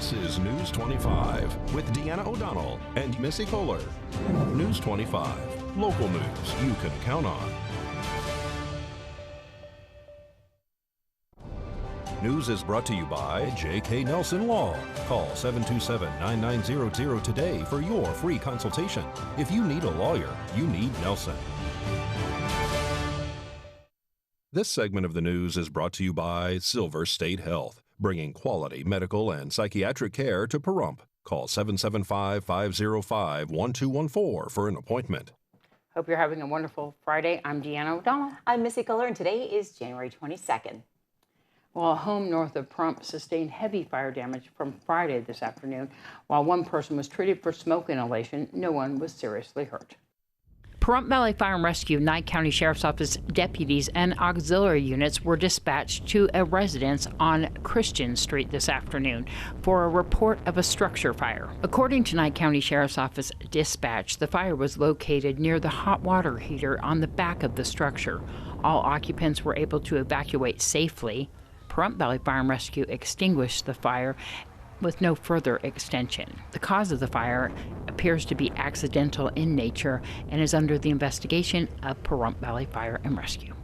This is News 25 with Deanna O'Donnell and Missy Kohler. News 25, local news you can count on. News is brought to you by J.K. Nelson Law. Call 727-9900 today for your free consultation. If you need a lawyer, you need Nelson. This segment of the news is brought to you by Silver State Health, bringing quality medical and psychiatric care to Pahrump. Call 775-505-1214 for an appointment. Hope you're having a wonderful Friday. I'm Deanna O'Donnell. I'm Missy Kohler, and today is January 22nd. Well, a home north of Pahrump sustained heavy fire damage from Friday this afternoon. While one person was treated for smoke inhalation, no one was seriously hurt. Pahrump Valley Fire and Rescue, Nye County Sheriff's Office deputies and auxiliary units were dispatched to a residence on Christian Street this afternoon for a report of a structure fire. According to Nye County Sheriff's Office dispatch, the fire was located near the hot water heater on the back of the structure. All occupants were able to evacuate safely. Pahrump Valley Fire and Rescue extinguished the fire with no further extension. The cause of the fire appears to be accidental in nature and is under the investigation of Pahrump Valley Fire and Rescue.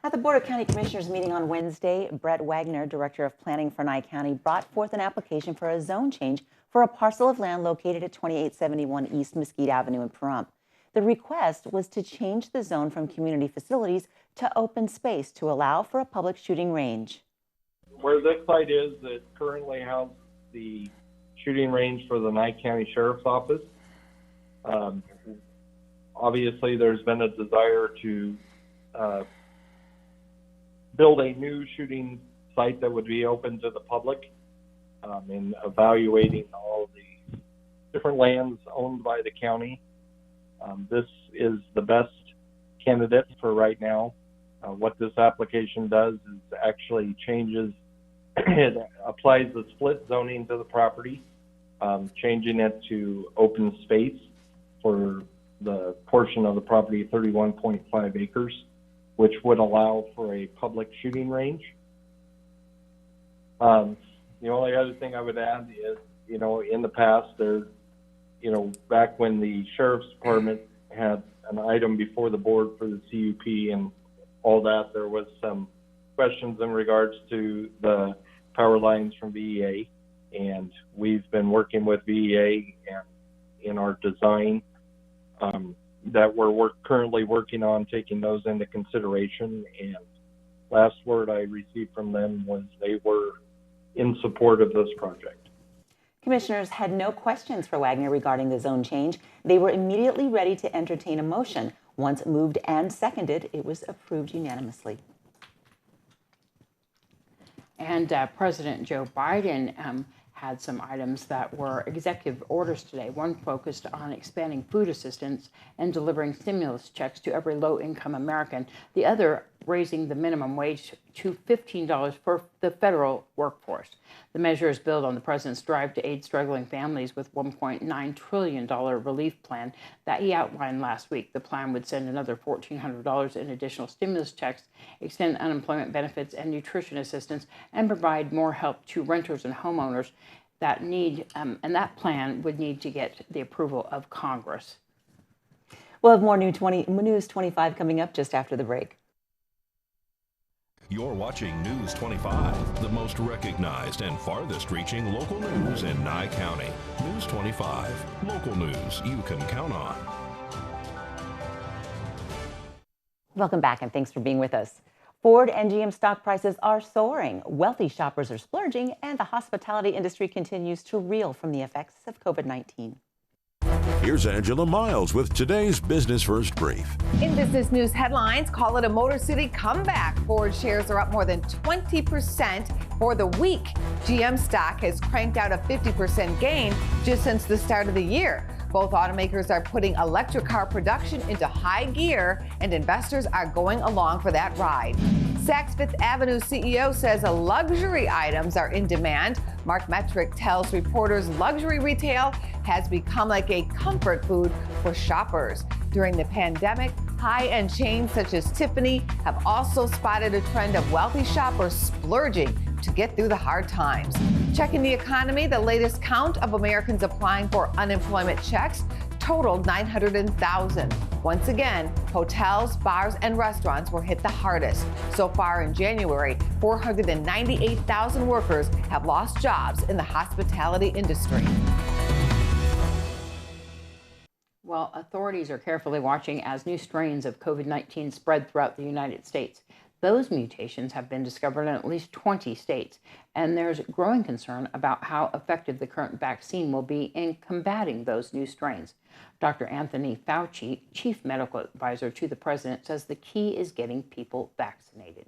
At the Board of County Commissioners meeting on Wednesday, Brett Wagner, Director of Planning for Nye County, brought forth an application for a zone change for a parcel of land located at 2871 East Mesquite Avenue in Pahrump. The request was to change the zone from community facilities to open space to allow for a public shooting range. Where this site is, it currently houses the shooting range for the Nye County Sheriff's Office. Obviously, there's been a desire to build a new shooting site that would be open to the public. In evaluating all the different lands owned by the county, this is the best candidate for right now. What this application does is actually changes, it applies the split zoning to the property, changing it to open space for the portion of the property, 31.5 acres, which would allow for a public shooting range. The only other thing I would add is, in the past, back when the Sheriff's Department had an item before the board for the CUP and all that, there was some questions in regards to the power lines from VEA, and we've been working with VEA and in our design that we're currently working on taking those into consideration. And last word I received from them was they were in support of this project. Commissioners had no questions for Wagner regarding the zone change. They were immediately ready to entertain a motion. Once moved and seconded, it was approved unanimously. And President Joe Biden had some items that were executive orders today. One focused on expanding food assistance and delivering stimulus checks to every low-income American. The other raising the minimum wage to $15 for the federal workforce. The measures build on the president's drive to aid struggling families with $1.9 trillion relief plan that he outlined last week. The plan would send another $1,400 in additional stimulus checks, extend unemployment benefits and nutrition assistance, and provide more help to renters and homeowners that need, and that plan would need to get the approval of Congress. We'll have more News 25 coming up just after the break. You're watching News 25, the most recognized and farthest reaching local news in Nye County. News 25, local news you can count on. Welcome back, and thanks for being with us. Ford and GM stock prices are soaring. Wealthy shoppers are splurging, and the hospitality industry continues to reel from the effects of COVID-19. Here's Angela Miles with today's Business First Brief. In business news headlines, call it a Motor City comeback. Ford shares are up more than 20% for the week. GM stock has cranked out a 50% gain just since the start of the year. Both automakers are putting electric car production into high gear, and investors are going along for that ride. Saks Fifth Avenue CEO says luxury items are in demand. Mark Metrick tells reporters luxury retail has become like a comfort food for shoppers. During the pandemic, high-end chains such as Tiffany have also spotted a trend of wealthy shoppers splurging to get through the hard times. Checking the economy, the latest count of Americans applying for unemployment checks totaled 900,000. Once again, hotels, bars, and restaurants were hit the hardest. So far in January, 498,000 workers have lost jobs in the hospitality industry. Well, authorities are carefully watching as new strains of COVID-19 spread throughout the United States. Those mutations have been discovered in at least 20 states, and there's growing concern about how effective the current vaccine will be in combating those new strains. Dr. Anthony Fauci, chief medical advisor to the president, says the key is getting people vaccinated.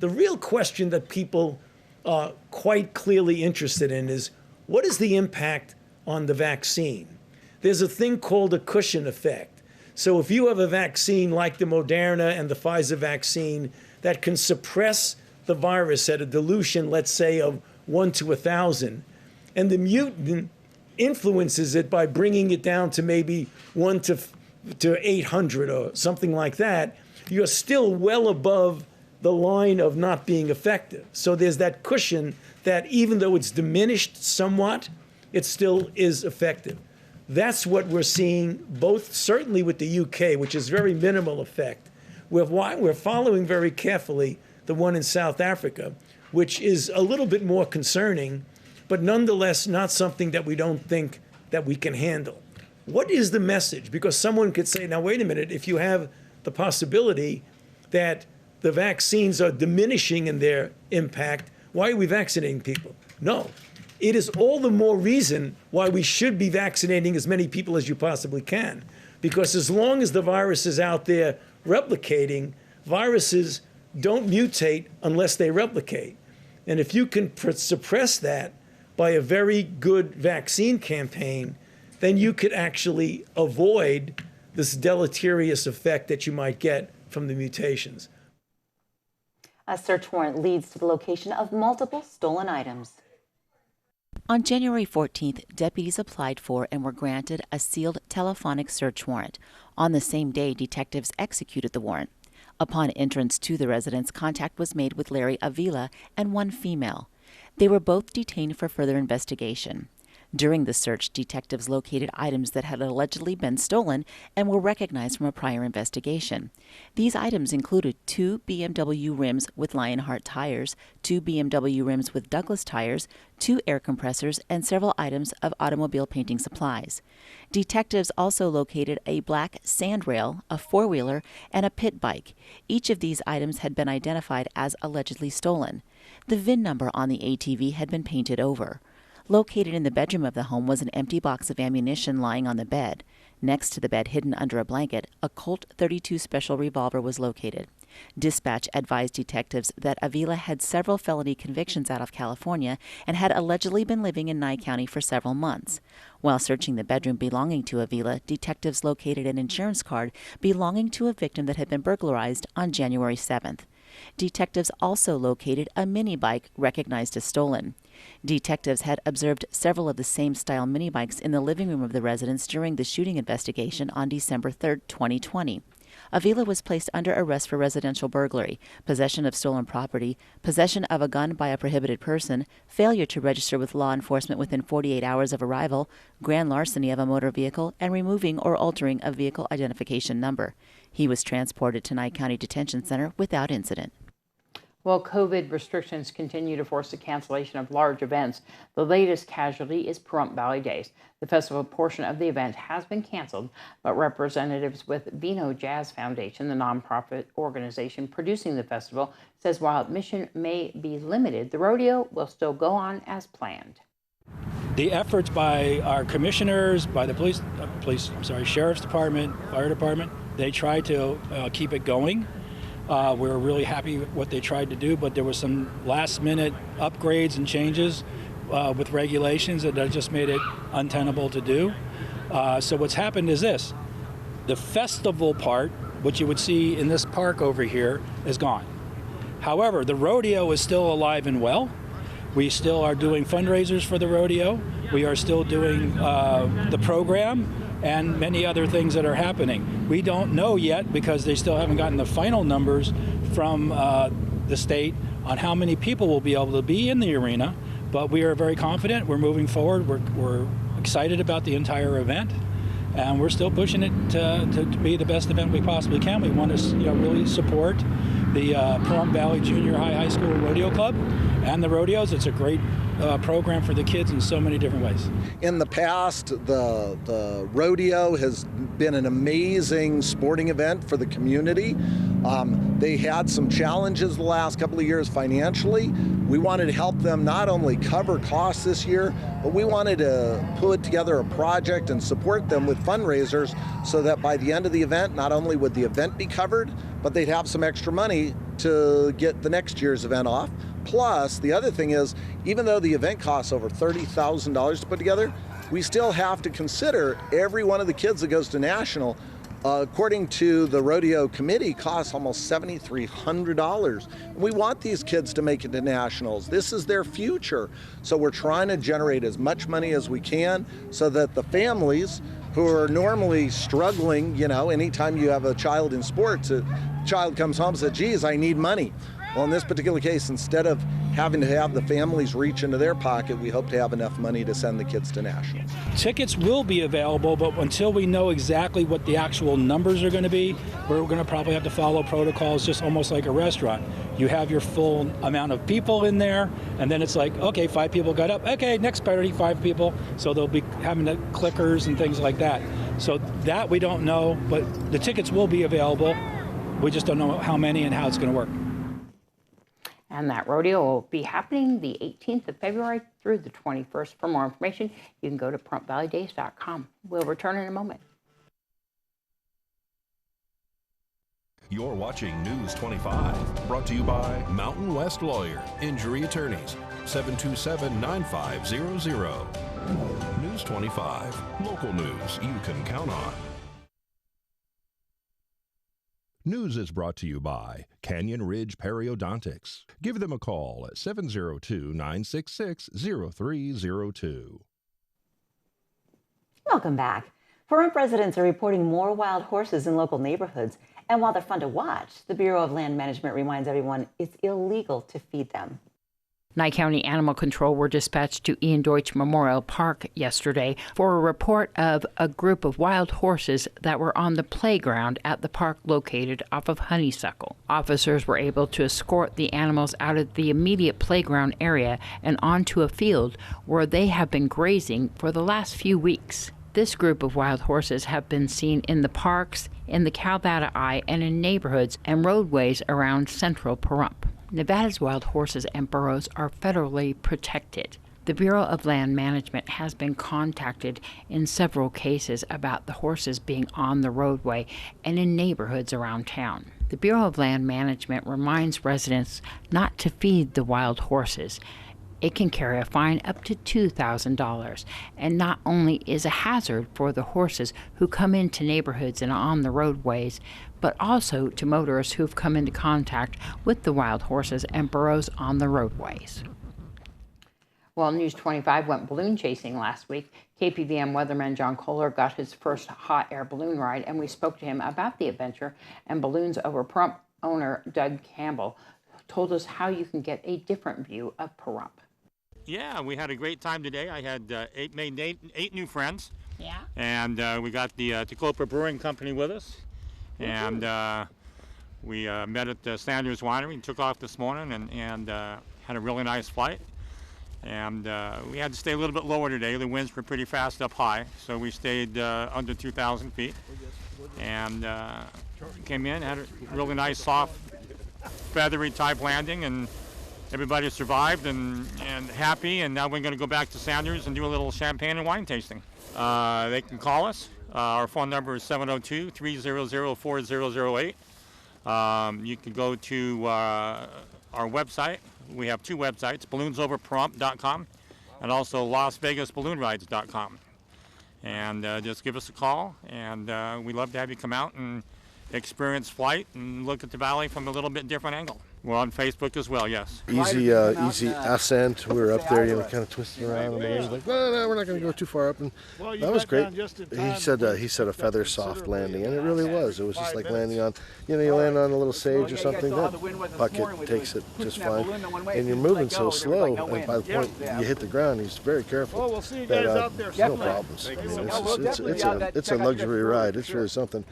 The real question that people are quite clearly interested in is, what is the impact on the vaccine? There's a thing called a cushion effect. So if you have a vaccine like the Moderna and the Pfizer vaccine that can suppress the virus at a dilution, let's say, of 1 to 1,000, and the mutant influences it by bringing it down to maybe 1 to 800 or something like that, you're still well above the line of not being effective. So there's that cushion that even though it's diminished somewhat, it still is effective. That's what we're seeing, both certainly with the UK, which is very minimal effect. We're following very carefully the one in South Africa, which is a little bit more concerning, but nonetheless not something that we don't think that we can handle. What is the message? Because someone could say, now wait a minute, if you have the possibility that the vaccines are diminishing in their impact, why are we vaccinating people? No. It is all the more reason why we should be vaccinating as many people as you possibly can. Because as long as the virus is out there replicating, viruses don't mutate unless they replicate. And if you can suppress that by a very good vaccine campaign, then you could actually avoid this deleterious effect that you might get from the mutations. A search warrant leads to the location of multiple stolen items. On January 14th, deputies applied for and were granted a sealed telephonic search warrant. On the same day, detectives executed the warrant. Upon entrance to the residence, contact was made with Larry Avila and one female. They were both detained for further investigation. During the search, detectives located items that had allegedly been stolen and were recognized from a prior investigation. These items included 2 BMW rims with Lionheart tires, 2 BMW rims with Douglas tires, 2 air compressors, and several items of automobile painting supplies. Detectives also located a black sandrail, a four-wheeler, and a pit bike. Each of these items had been identified as allegedly stolen. The VIN number on the ATV had been painted over. Located in the bedroom of the home was an empty box of ammunition lying on the bed. Next to the bed, hidden under a blanket, a Colt .32 special revolver was located. Dispatch advised detectives that Avila had several felony convictions out of California and had allegedly been living in Nye County for several months. While searching the bedroom belonging to Avila, detectives located an insurance card belonging to a victim that had been burglarized on January 7th. Detectives also located a mini bike recognized as stolen. Detectives had observed several of the same style mini bikes in the living room of the residence during the shooting investigation on December 3, 2020. Avila was placed under arrest for residential burglary, possession of stolen property, possession of a gun by a prohibited person, failure to register with law enforcement within 48 hours of arrival, grand larceny of a motor vehicle, and removing or altering a vehicle identification number. He was transported to Nye County Detention Center without incident. Well, COVID restrictions continue to force the cancellation of large events. The latest casualty is Pahrump Valley Days. The festival portion of the event has been canceled, but representatives with Vino Jazz Foundation, the nonprofit organization producing the festival, says while admission may be limited, the rodeo will still go on as planned. The efforts by our commissioners, by the Sheriff's Department, Fire Department, they tried to keep it going. We're really happy with what they tried to do, but there was some last-minute upgrades and changes with regulations that just made it untenable to do. So what's happened is this. The festival part, which you would see in this park over here, is gone. However, the rodeo is still alive and well. We still are doing fundraisers for the rodeo. We are still doing the program and many other things that are happening. We don't know yet because they still haven't gotten the final numbers from the state on how many people will be able to be in the arena, but we are very confident. We're moving forward. We're excited about the entire event, and we're still pushing it to be the best event we possibly can. We want to really support the Pahrump Valley Junior High School Rodeo Club and the rodeos. It's a great program for the kids in so many different ways. In the past, the rodeo has been an amazing sporting event for the community. They had some challenges the last couple of years financially. We wanted to help them not only cover costs this year, but we wanted to put together a project and support them with fundraisers so that by the end of the event, not only would the event be covered, but they'd have some extra money to get the next year's event off. Plus, the other thing is, even though the event costs over $30,000 to put together, we still have to consider every one of the kids that goes to national. According to the rodeo committee, costs almost $7,300. We want these kids to make it to nationals. This is their future. So we're trying to generate as much money as we can so that the families who are normally struggling, anytime you have a child in sports, a child comes home and says, geez, I need money. Well, in this particular case, instead of having to have the families reach into their pocket, we hope to have enough money to send the kids to nationals. Tickets will be available, but until we know exactly what the actual numbers are going to be, we're going to probably have to follow protocols just almost like a restaurant. You have your full amount of people in there, and then it's like, okay, 5 people got up. Okay, next party, 5 people. So they'll be having the clickers and things like that. So that we don't know, but the tickets will be available. We just don't know how many and how it's going to work. And that rodeo will be happening the 18th of February through the 21st. For more information, you can go to PaHrumpValleyDays.com. We'll return in a moment. You're watching News 25, brought to you by Mountain West Lawyer, Injury Attorneys, 727-9500. News 25, local news you can count on. News is brought to you by Canyon Ridge Periodontics. Give them a call at 702-966-0302. Welcome back. Pahrump residents are reporting more wild horses in local neighborhoods. And while they're fun to watch, the Bureau of Land Management reminds everyone it's illegal to feed them. Nye County Animal Control were dispatched to Ian Deutsch Memorial Park yesterday for a report of a group of wild horses that were on the playground at the park located off of Honeysuckle. Officers were able to escort the animals out of the immediate playground area and onto a field where they have been grazing for the last few weeks. This group of wild horses have been seen in the parks, in the Calvada Eye, and in neighborhoods and roadways around central Pahrump. Nevada's wild horses and burros are federally protected. The Bureau of Land Management has been contacted in several cases about the horses being on the roadway and in neighborhoods around town. The Bureau of Land Management reminds residents not to feed the wild horses. It can carry a fine up to $2,000, and not only is a hazard for the horses who come into neighborhoods and on the roadways, but also to motorists who've come into contact with the wild horses and burros on the roadways. Well, News 25 went balloon chasing last week. KPVM weatherman John Kohler got his first hot air balloon ride, and we spoke to him about the adventure. And Balloons Over Pahrump owner Doug Campbell told us how you can get a different view of Pahrump. Yeah, we had a great time today. I had made eight new friends. Yeah. And we got the Taclopa Brewing Company with us. And we met at the Sanders Winery and took off this morning and had a really nice flight. And we had to stay a little bit lower today. The winds were pretty fast up high, so we stayed under 2,000 feet. And came in, had a really nice, soft, feathery type landing, and everybody survived and happy. And now we're going to go back to Sanders and do a little champagne and wine tasting. They can call us. Our phone number is 702-300-4008. You can go to our website. We have two websites, balloonsoverpahrump.com and also LasVegasBalloonRides.com. And just give us a call, and we'd love to have you come out and experience flight and look at the valley from a little bit different angle. We're on Facebook as well, yes. Easy ascent. We were up there, kind of twisting around, and he was like, no, we're not going to go too far up, and that was great. He said a feather soft landing, and it really was. It was just like landing on, you land on a little sage or something. That bucket takes it just fine, and you're moving so slow, and by the point you hit the ground, he's very careful. We'll see you guys out there. No problems. I mean, it's a luxury ride. It's really something.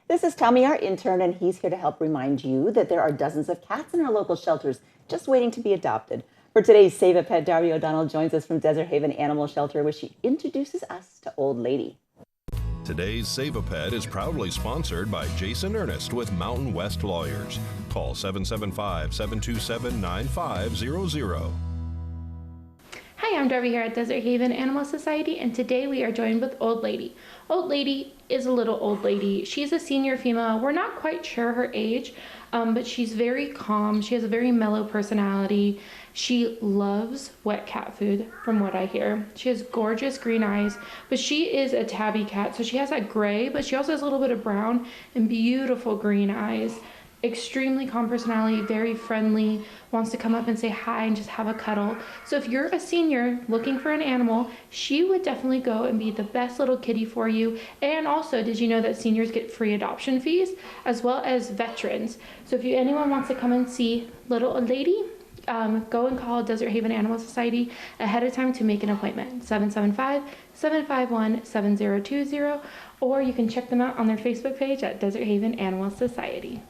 This is Tommy, our intern, and he's here to help remind you that there are dozens of cats in our local shelters just waiting to be adopted. For today's Save a Pet, Darby O'Donnell joins us from Desert Haven Animal Shelter, where she introduces us to Old Lady. Today's Save a Pet is proudly sponsored by Jason Ernest with Mountain West Lawyers. Call 775-727-9500. Hi, I'm Darby here at Desert Haven Animal Society, and today we are joined with Old Lady. Old Lady is a little old lady. She's a senior female. We're not quite sure her age, but she's very calm. She has a very mellow personality. She loves wet cat food, from what I hear. She has gorgeous green eyes, but she is a tabby cat, so she has that gray, but she also has a little bit of brown and beautiful green eyes. Extremely calm personality, very friendly, wants to come up and say hi and just have a cuddle. So if you're a senior looking for an animal, she would definitely go and be the best little kitty for you. And also, did you know that seniors get free adoption fees as well as veterans? So if anyone wants to come and see little lady, go and call Desert Haven Animal Society ahead of time to make an appointment. 775-751-7020, or you can check them out on their Facebook page at Desert Haven Animal Society.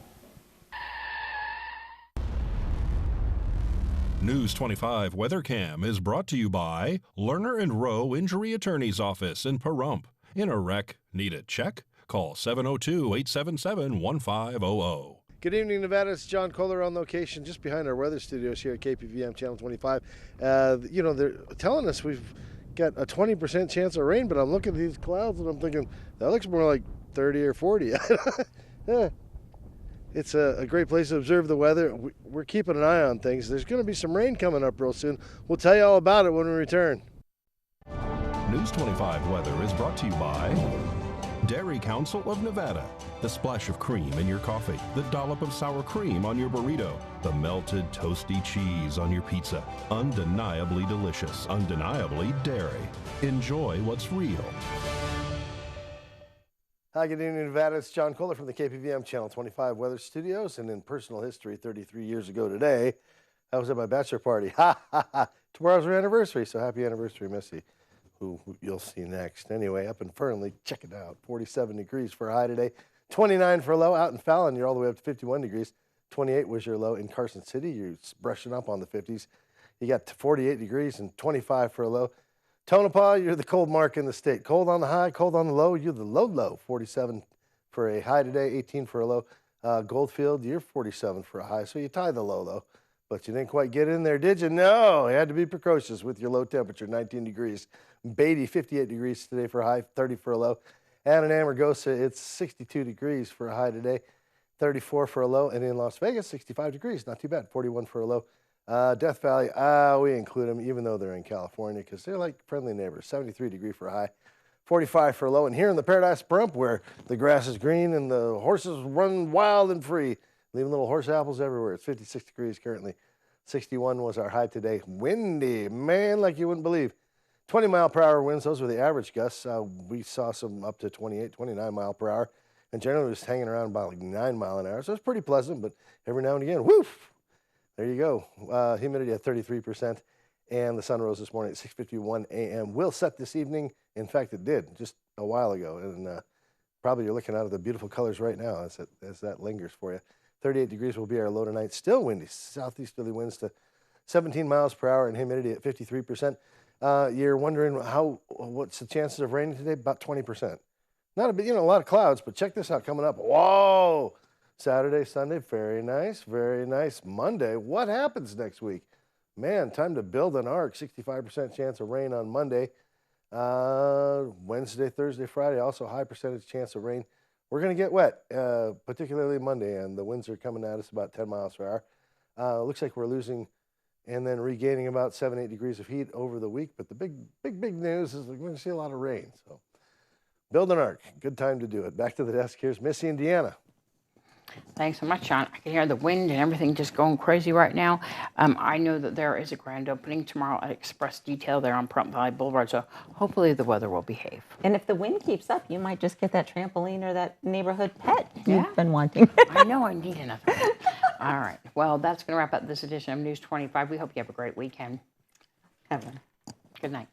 News 25 WeatherCam is brought to you by Lerner and Rowe Injury Attorney's Office in Pahrump. In a wreck, need a check? Call 702-877-1500. Good evening, Nevada. It's John Kohler on location just behind our weather studios here at KPVM Channel 25. They're telling us we've got a 20% chance of rain, but I'm looking at these clouds and I'm thinking, that looks more like 30 or 40. Yeah. It's a great place to observe the weather. We're keeping an eye on things. There's going to be some rain coming up real soon. We'll tell you all about it when we return. News 25 weather is brought to you by Dairy Council of Nevada. The splash of cream in your coffee, the dollop of sour cream on your burrito, the melted toasty cheese on your pizza. Undeniably delicious, undeniably dairy. Enjoy what's real. Hi, good evening, Nevada. It's John Kohler from the KPVM Channel 25 Weather Studios. And in personal history, 33 years ago today, I was at my bachelor party. Ha, ha, ha. Tomorrow's our anniversary, so happy anniversary, Missy, who you'll see next. Anyway, up in Fernley, check it out. 47 degrees for a high today, 29 for a low. Out in Fallon, you're all the way up to 51 degrees. 28 was your low. In Carson City, you're brushing up on the 50s. You got to 48 degrees and 25 for a low. Tonopah, you're the cold mark in the state. Cold on the high, cold on the low. You're the low. 47 for a high today, 18 for a low. Goldfield, you're 47 for a high, so you tie the low, though. But you didn't quite get in there, did you? No, you had to be precocious with your low temperature, 19 degrees. Beatty, 58 degrees today for a high, 30 for a low. And in Amargosa, it's 62 degrees for a high today, 34 for a low. And in Las Vegas, 65 degrees, not too bad, 41 for a low. Death Valley, we include them even though they're in California because they're like friendly neighbors. 73 degree for a high, 45 for a low. And here in the Paradise Pahrump, where the grass is green and the horses run wild and free, leaving little horse apples everywhere. It's 56 degrees currently. 61 was our high today. Windy, man, like you wouldn't believe. 20 mile per hour winds, those were the average gusts. We saw some up to 28, 29 mile per hour. And generally just hanging around about like 9 mile an hour. So it's pretty pleasant, but every now and again, woof! There you go. Humidity at 33%, and the sun rose this morning at 6:51 a.m. Will set this evening. In fact, it did just a while ago, and probably you're looking out at the beautiful colors right now as that lingers for you. 38 degrees will be our low tonight. Still windy, southeasterly winds to 17 miles per hour, and humidity at 53%. You're wondering what's the chances of raining today? About 20%. Not a bit, a lot of clouds, but check this out coming up. Whoa! Saturday, Sunday, very nice, very nice. Monday, what happens next week? Man, time to build an ark. 65% chance of rain on Monday. Wednesday, Thursday, Friday, also high percentage chance of rain. We're going to get wet, particularly Monday, and the winds are coming at us about 10 miles per hour. Looks like we're losing and then regaining about 7-8 degrees of heat over the week. But the big news is we're going to see a lot of rain. So build an ark. Good time to do it. Back to the desk. Here's Missy and Deanna. Thanks so much, Sean. I can hear the wind and everything just going crazy right now. I know that there is a grand opening tomorrow at Express Detail there on Pahrump Valley Boulevard, so hopefully the weather will behave. And if the wind keeps up, you might just get that trampoline or that neighborhood pet you've been wanting. I know I need another one. All right. Well, that's going to wrap up this edition of News 25. We hope you have a great weekend. Kevin. Good night.